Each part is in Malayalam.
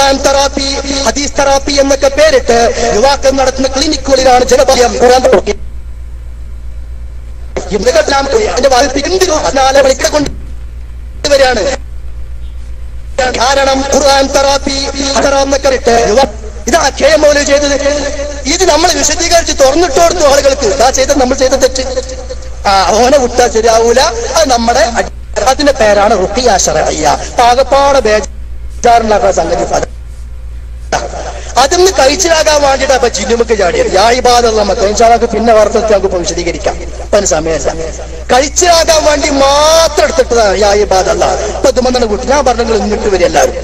ഖുർആൻ തെറാപ്പി, ഹദീസ് തെറാപ്പി എന്നൊക്കെ പേരിട്ട് യുവാക്കൾ നടത്തുന്ന ക്ലിനിക്കുകളിലാണ് ജനപയം ഖുർആൻ കൊണ്ടുവരികയാണ്. കാരണം ഖുർആൻ തെറാപ്പി എന്നൊക്കെ ഇട്ട് ഇതാ കെ മൗലവി ചെയ്തത്. ഇത് നമ്മൾ വിശദീകരിച്ച് തുറന്നിട്ട് കൊടുത്തു ആളുകൾക്ക്. ഇതാ ചെയ്തത് നമ്മൾ ചെയ്ത തെറ്റ്. ഓനെ വിട്ടാ ശരിയാവൂല. അത് നമ്മുടെ അതിന്റെ പേരാണ് റുഖിയ ശർഇയ്യ. പാകപ്പാടെ ബേജാറുണ്ടാക്കുന്ന സംഗതി. അതിന്ന് കഴിച്ചിലാകാൻ വേണ്ടിയിട്ട് അപ്പൊ ജിന്നുമൊക്കെ ചാടിയത് യാഹിബാദുള്ള മക്ക പിന്നെ വാർത്തത്തിൽ നമുക്ക് വിശദീകരിക്കാം. ഇപ്പൊ സമയമല്ല. കഴിച്ചിലാകാൻ വേണ്ടി മാത്രം എടുത്തിട്ടതാണ് യാഹിബാദുള്ള. ഇപ്പൊ ഇതുമെന്നാണ് കൂട്ടി ഞാൻ പറഞ്ഞെങ്കിൽ ഇങ്ങോട്ട് വരും എല്ലാവരും.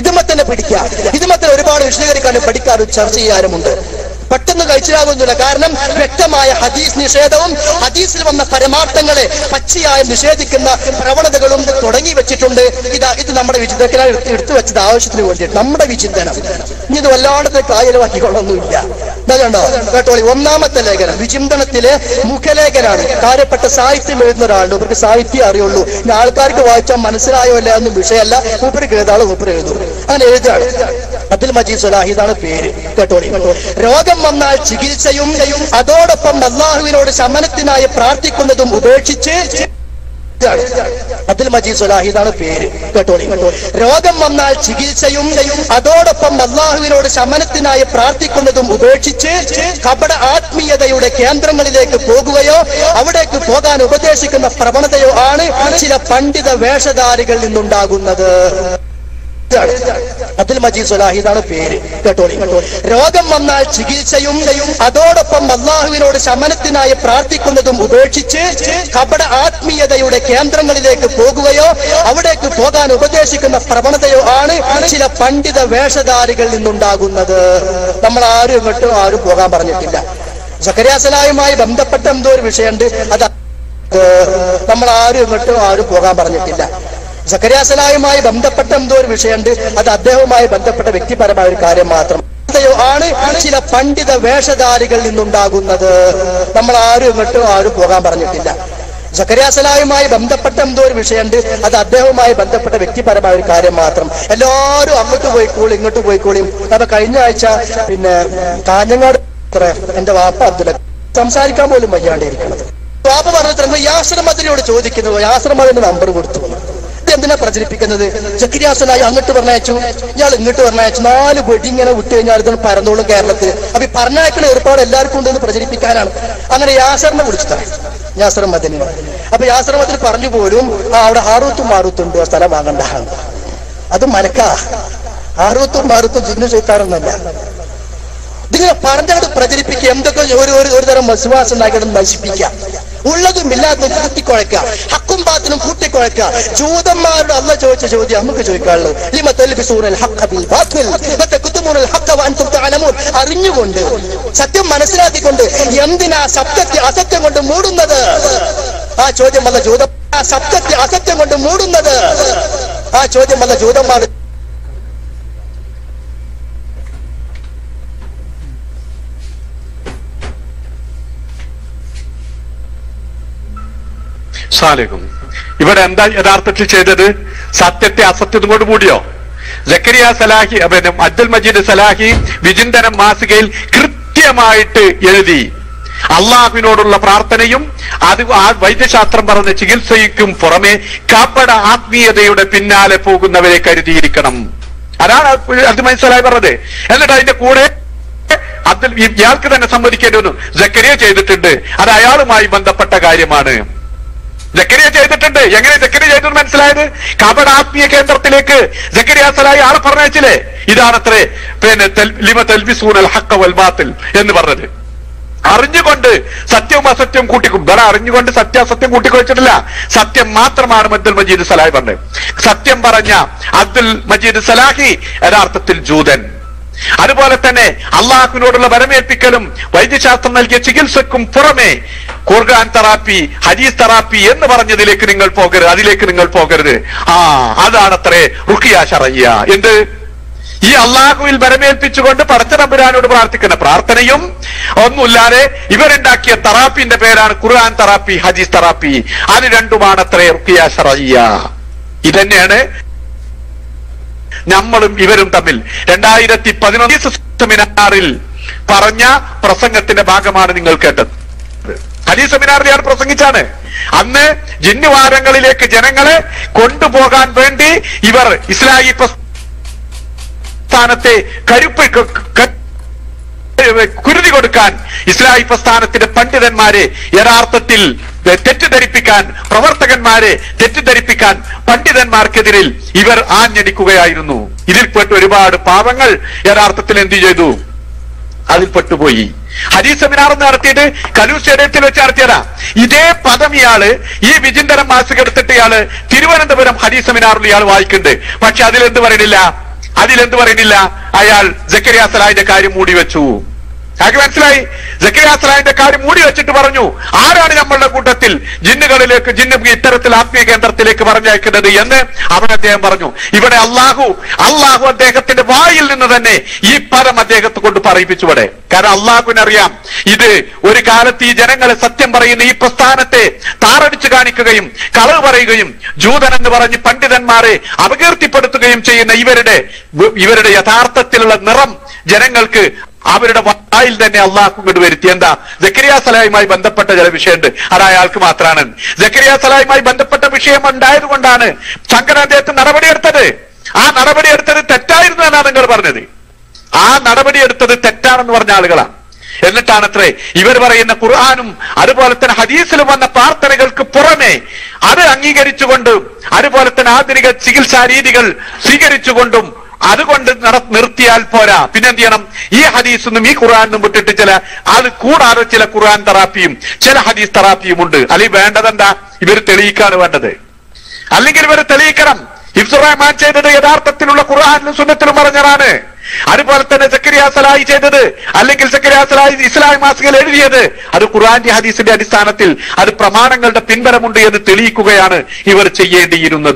ഇതുമെ തന്നെ പിടിക്കാം. ഇതുമെ തന്നെ ഒരുപാട് വിശദീകരിക്കാനും പഠിക്കാനും ചർച്ച ചെയ്യാനുമുണ്ട്. പെട്ടെന്ന് കഴിച്ചിലാകുന്നില്ല. കാരണം വ്യക്തമായ ഹദീസ് നിഷേധവും ഹദീസിൽ വന്ന പരമാർത്ഥങ്ങളെ പച്ചയായി നിഷേധിക്കുന്ന പ്രവണതകളും തുടങ്ങി വെച്ചിട്ടുണ്ട്. ഇത് നമ്മുടെ വിചിന്തകനായി എടുത്തു വെച്ചത് ആവശ്യത്തിന് വേണ്ടിയിട്ട് നമ്മുടെ വിചിന്തനം. ഇനി ഇത് വല്ലാണ്ടത്തെ കാര്യമാക്കിക്കൊള്ളൊന്നുമില്ല. കണ്ടോ കേട്ടോളി. ഒന്നാമത്തെ ലേഖനം വിചിന്തനത്തിലെ മുഖലേഖനാണ്. കാര്യപ്പെട്ട സാഹിത്യം എഴുതുന്ന ഒരാളുണ്ട്. ഇവർക്ക് സാഹിത്യം അറിയുള്ളൂ. ഇനി ആൾക്കാർക്ക് വായിച്ചാൽ മനസ്സിലായോ അല്ല എന്നും വിഷയമല്ല. മൂപ്പര് കേതാള് മൂപ്പര് എഴുതും. അങ്ങനെ എഴുതാണ്. അബ്ദുൽ മജീദ് സ്വലാഹി എന്നാണ് പേര്. കേട്ടോളി. രോഗം വന്നാൽ ചികിത്സയും അതോടൊപ്പം അല്ലാഹുവിനോട് ശമനത്തിനായി പ്രാർത്ഥിക്കുന്നതും ഉപേക്ഷിച്ച് അബ്ദുൽ മജീദ് സ്വലാഹി എന്നാണ് പേര്. കേട്ടോളി. രോഗം വന്നാൽ ചികിത്സയും അതോടൊപ്പം അല്ലാഹുവിനോട് ശമനത്തിനായി പ്രാർത്ഥിക്കുന്നതും ഉപേക്ഷിച്ച് കപട ആത്മീയതയുടെ കേന്ദ്രങ്ങളിലേക്ക് പോകുകയോ അവിടേക്ക് പോകാൻ ഉപദേശിക്കുന്ന പ്രവണതയോ ആണ് ചില പണ്ഡിത വേഷധാരികളിൽ നിന്നുണ്ടാകുന്നത്. അബ്ദുൽ മജീദ് സ്വലാഹി എന്നാണ് പേര്. കേട്ടോളി. രോഗം വന്നാൽ ചികിത്സയും അതോടൊപ്പം അല്ലാഹുവിനോട് ശമനത്തിനായി പ്രാർത്ഥിക്കുന്നതും ഉപേക്ഷിച്ച് കപട ആത്മീയതയുടെ കേന്ദ്രങ്ങളിലേക്ക് പോകുകയോ അവിടേക്ക് പോകാൻ ഉപദേശിക്കുന്ന പ്രവണതയോ ആണ് ചില പണ്ഡിത വേഷധാരികളിൽ നിന്നുണ്ടാകുന്നത്. നമ്മൾ ആരും ഇങ്ങോട്ടും ആരും പോകാൻ പറഞ്ഞിട്ടില്ല. സക്കറിയ സലാഹുമായി ബന്ധപ്പെട്ട എന്തോ ഒരു വിഷയമുണ്ട്. അത് നമ്മൾ ആരും ഇങ്ങോട്ടും ആരും പോകാൻ പറഞ്ഞിട്ടില്ല. സക്കറിയ സലാഹുമായി ബന്ധപ്പെട്ട എന്തോ ഒരു വിഷയമുണ്ട്. അത് അദ്ദേഹവുമായി ബന്ധപ്പെട്ട വ്യക്തിപരമായ ഒരു കാര്യം മാത്രം ആണ് ചില പണ്ഡിത വേഷധാരികളിൽ നിന്നുണ്ടാകുന്നത്. നമ്മൾ ആരും ഇങ്ങോട്ടും ആരും പോകാൻ പറഞ്ഞിട്ടില്ല. സക്കറിയ സലാഹുമായി ബന്ധപ്പെട്ട എന്തോ ഒരു വിഷയമുണ്ട്. അത് അദ്ദേഹവുമായി ബന്ധപ്പെട്ട വ്യക്തിപരമായ ഒരു കാര്യം മാത്രം. എല്ലാവരും അങ്ങോട്ട് പോയിക്കോളും ഇങ്ങോട്ട് പോയിക്കോളും. അപ്പൊ കഴിഞ്ഞ ആഴ്ച പിന്നെ കാഞ്ഞങ്ങാട് എന്റെ വാപ്പ അബ്ദുൽ സംസാരിക്കാൻ പോലും വയ്യാണ്ടിരിക്കുന്നത്. വാപ്പ പറഞ്ഞിട്ട് യാസർ മദനിയോട് ചോദിക്കുന്നത്. യാസർ മദനിന്റെ നമ്പർ കൊടുത്തു. എന്തിനാ പ്രചരിപ്പിക്കുന്നത്? സക്കറിയ സലാഹി അങ്ങോട്ട് പറഞ്ഞയച്ചു, ഇയാൾ ഇങ്ങോട്ട് പറഞ്ഞയച്ചു. 4 വെടി ഇങ്ങനെ വിട്ടു കഴിഞ്ഞാൽ ഇതൊന്നും പരന്നോളും കേരളത്തിൽ. അപ്പൊ ഈ പറഞ്ഞയക്കുന്ന ഏർപ്പാട് എല്ലാവർക്കും ഉണ്ടെന്ന് പ്രചരിപ്പിക്കാനാണ്. അങ്ങനെ യാസറിനെ വിളിച്ചിട്ടാണ്, യാസർ മദനി. അപ്പൊ യാസർ മദനി പറഞ്ഞു പോലും അവിടെ ഹാറൂത്തും മാറൂത്തും ഉണ്ട്, സ്ഥലം വാങ്ങണ്ട. അത് മലക്കാ. ഹാറൂത്തും മാറൂത്തും ജിന്നു ചെയ്താറൊന്നല്ല. ഇതിങ്ങനെ പറഞ്ഞത് പ്രചരിപ്പിക്കുക. എന്തൊക്കെ ഒരു തരം വിശ്വാസം ഉണ്ടാക്കിയിട്ട് നശിപ്പിക്കുക. ഉള്ളതും ഇല്ലാത്തതും കൂട്ടിക്കുഴക്കുക. ഹക്കും ബാത്തിനും കൂട്ടിക്കുഴക്കുക. ജൂതന്മാരോട് അല്ല ചോദിച്ച ചോദ്യം നമുക്ക് ചോദിക്കാനുള്ളൂ. അറിഞ്ഞുകൊണ്ട് സത്യം മനസ്സിലാക്കിക്കൊണ്ട് എന്തിനാ സത്യത്തെ അസത്യം കൊണ്ട് മൂടുന്നത്? ആ ചോദ്യം വല്ല സത്യത്തെ അസത്യം കൊണ്ട് മൂടുന്നത്. ആ ചോദ്യം വല്ല ജൂതന്മാർ ഇവിടെ എന്താ യഥാർത്ഥത്തിൽ ചെയ്തത്? സത്യത്തെ അസത്യം കൊണ്ട് മൂടിയോ? സക്കറിയ സലാഹി പിന്നെ അബ്ദുൽ മജീദ് സലാഹി വിചിന്തനം മാസികയിൽ കൃത്യമായിട്ട് എഴുതി, അള്ളാഹുവിനോടുള്ള പ്രാർത്ഥനയും അത് ആ വൈദ്യശാസ്ത്രം പറഞ്ഞ ചികിത്സയ്ക്കും പുറമെ കപട ആത്മീയതയുടെ പിന്നാലെ പോകുന്നവരെ കരുതിയിരിക്കണം. അതാണ് അബ്ദുൽ മജീദ് സലാഹി പറഞ്ഞത്. എന്നിട്ട് അതിന്റെ കൂടെ ഇയാൾക്ക് തന്നെ സമ്മതിക്കേണ്ടി വന്നു. സക്കറിയ ചെയ്തിട്ടുണ്ട്, അത് അയാളുമായി ബന്ധപ്പെട്ട കാര്യമാണ്. സക്കറിയ ചെയ്തിട്ടുണ്ട്. എങ്ങനെ സക്കറിയ ചെയ്തെന്ന് മനസ്സിലായത്? കപട ആത്മീയ കേന്ദ്രത്തിലേക്ക് സക്കറിയ സലാഹി ആളെ പറഞ്ഞയച്ചില്ലേ? ഇതാണത്രേ പിന്നെ ലിമ തൽബിസൂനൽ ഹഖ വൽ ബാത്തിൽ എന്ന് പറഞ്ഞത്. അറിഞ്ഞുകൊണ്ട് സത്യവും അസത്യവും വേറെ അറിഞ്ഞുകൊണ്ട് സത്യാസത്യം കൂട്ടിക്കൊഴിച്ചിട്ടില്ല. സത്യം മാത്രമാണ് അബ്ദുൽ മജീദ് സലാഹി പറഞ്ഞത്. സത്യം പറഞ്ഞ അബ്ദുൽ മജീദ് സലാഹി യഥാർത്ഥത്തിൽ ജൂതൻ. അതുപോലെ തന്നെ അള്ളാഹുവിനോടുള്ള വരമേൽപ്പിക്കലും വൈദ്യശാസ്ത്രം നൽകിയ ചികിത്സക്കും പുറമെ ഖുർആൻ തെറാപ്പി, ഹദീസ് തെറാപ്പി എന്ന് പറഞ്ഞതിലേക്ക് നിങ്ങൾ പോകരുത്, അതിലേക്ക് നിങ്ങൾ പോകരുത്. അതാണത്രേ റുഖിയ ശർഇയ്യ. എന്ത്? ഈ അള്ളാഹുവിൽ വരമേൽപ്പിച്ചുകൊണ്ട് പടച്ച തമ്പുരാനോട് പ്രാർത്ഥിക്കുന്ന പ്രാർത്ഥനയും ഒന്നുമില്ലാതെ ഇവരുണ്ടാക്കിയ തെറാപ്പിന്റെ പേരാണ് ഖുർആൻ തെറാപ്പി, ഹദീസ് തെറാപ്പി. അത് രണ്ടുമാണത്രേ റുഖിയ ശർഇയ്യ. ഇതന്നെയാണ് നമ്മളും ഇവരും തമ്മിൽ 2011 സെമിനാറിൽ പറഞ്ഞ പ്രസംഗത്തിന്റെ ഭാഗമാണ് നിങ്ങൾ കേട്ടത്. ഹദീസ് സെമിനാറിൽ ഞാൻ പ്രസംഗിച്ചാണ്. അന്ന് ജിന്നുവാരങ്ങളിലേക്ക് ജനങ്ങളെ കൊണ്ടുപോകാൻ വേണ്ടി ഇവർ ഇസ്ലാഹി പ്രസ്ഥാനത്തെ കുരുതി കൊടുക്കാൻ ഇസ്ലാഹി പ്രസ്ഥാനത്തിന്റെ പണ്ഡിതന്മാരെ യഥാർത്ഥത്തിൽ തെറ്റിദ്ധരിപ്പിക്കാൻ, പ്രവർത്തകന്മാരെ തെറ്റിദ്ധരിപ്പിക്കാൻ പണ്ഡിതന്മാർക്കെതിരിൽ ഇവർ ആഞ്ഞടിക്കുകയായിരുന്നു. ഇതിൽപ്പെട്ട് ഒരുപാട് പാവങ്ങൾ യഥാർത്ഥത്തിൽ എന്ത് ചെയ്തു? അതിൽപ്പെട്ടുപോയി. ഹദീസ് സെമിനാർ നടത്തിയിട്ട് കലൂർ സ്റ്റേഡിയത്തിൽ വെച്ച് നടത്തിയതാ. ഇതേ പദം ഇയാള് ഈ വിചിന്തനം മാസിക എടുത്തിട്ട് ഇയാള് തിരുവനന്തപുരം ഹദീസ് സെമിനാറിൽ ഇയാൾ വായിക്കുന്നുണ്ട്. പക്ഷെ അതിലെന്ത് പറയുന്നില്ല, അയാൾ സക്കരിയ സലാഹിന്റെ കാര്യം മൂടി വെച്ചു. ആർക്ക് മനസ്സിലായി? സക്കരിയ സലാഹിന്റെ കാര്യം മൂടി വെച്ചിട്ട് പറഞ്ഞു, ആരാണ് നമ്മളുടെ കൂട്ടത്തിൽ ജിന്നുകളിലേക്ക്, ജിന്ന് ഇത്തരത്തിൽ ആത്മീയ കേന്ദ്രത്തിലേക്ക് പറഞ്ഞയക്കുന്നത് എന്ന് അവിടെ അദ്ദേഹം പറഞ്ഞു. ഇവിടെ അള്ളാഹു അദ്ദേഹത്തിന്റെ വായിൽ നിന്ന് തന്നെ ഈ പദം അദ്ദേഹത്തെ കൊണ്ട് പറയിപ്പിച്ചു. ഇവിടെ കാരണം അള്ളാഹുവിനറിയാം ഇത് ഒരു കാലത്ത് ഈ ജനങ്ങളെ സത്യം പറയുന്ന ഈ പ്രസ്ഥാനത്തെ താറടിച്ചു കാണിക്കുകയും കളവ് പറയുകയും ജൂതൻ എന്ന് പറഞ്ഞ് പണ്ഡിതന്മാരെ അപകീർത്തിപ്പെടുത്തുകയും ചെയ്യുന്ന ഇവരുടെ യഥാർത്ഥത്തിലുള്ള നിറം ജനങ്ങൾക്ക് അവരുടെ വായിൽ തന്നെ അള്ളാഹു കൊണ്ട് വരുത്തി. എന്താ? സക്കരിയ സലാഹുമായി ബന്ധപ്പെട്ട ചില വിഷയമുണ്ട്, അത് അയാൾക്ക് മാത്രമാണ്. സക്കരിയ സലാഹുമായി ബന്ധപ്പെട്ട വിഷയം ഉണ്ടായതുകൊണ്ടാണ് സംഘടന അദ്ദേഹത്തെ നടപടിയെടുത്തത്. ആ നടപടിയെടുത്തത് തെറ്റായിരുന്നു എന്നാണ് നിങ്ങൾ പറഞ്ഞത്. ആ നടപടിയെടുത്തത് തെറ്റാണെന്ന് പറഞ്ഞ ആളുകളാണ്. എന്നിട്ടാണത്രേ ഇവർ പറയുന്ന ഖുർആനും അതുപോലെ തന്നെ ഹദീസിലും വന്ന പ്രാർത്ഥനകൾക്ക് പുറമെ അത് അംഗീകരിച്ചുകൊണ്ടും അതുപോലെ തന്നെ ആധുനിക ചികിത്സാ രീതികൾ സ്വീകരിച്ചുകൊണ്ടും അതുകൊണ്ട് നിർത്തിയാൽ പോരാ, പിന്നെന്ത് ചെയ്യണം? ഈ ഹദീസൊന്നും ഈ ഖുർആനും വിട്ടിട്ട് അത് കൂടാതെ ചില ഖുർആൻ തെറാപ്പിയും ചില ഹദീസ് തെറാപ്പിയും ഉണ്ട്. അല്ലെങ്കിൽ വേണ്ടതെന്താ? ഇവർ തെളിയിക്കാണ് വേണ്ടത്. അല്ലെങ്കിൽ ഇവർ തെളിയിക്കണം ഹിഫ്സുർ റഹ്മാൻ ചെയ്തത് യഥാർത്ഥത്തിലുള്ള ഖുർആനിലും സുന്നത്തിലും പറഞ്ഞതാണ്. അതുപോലെ തന്നെ സക്കരിയ സലാഹി ചെയ്തത്, അല്ലെങ്കിൽ സക്കരിയ സലാഹി ഇസ്ലാഹി മാസികയിൽ എഴുതിയത് അത് ഖുർആന്റെ ഹദീസിന്റെ അടിസ്ഥാനത്തിൽ അത് പ്രമാണങ്ങളുടെ പിൻബലമുണ്ട് എന്ന് തെളിയിക്കുകയാണ് ഇവർ ചെയ്യേണ്ടിയിരുന്നത്.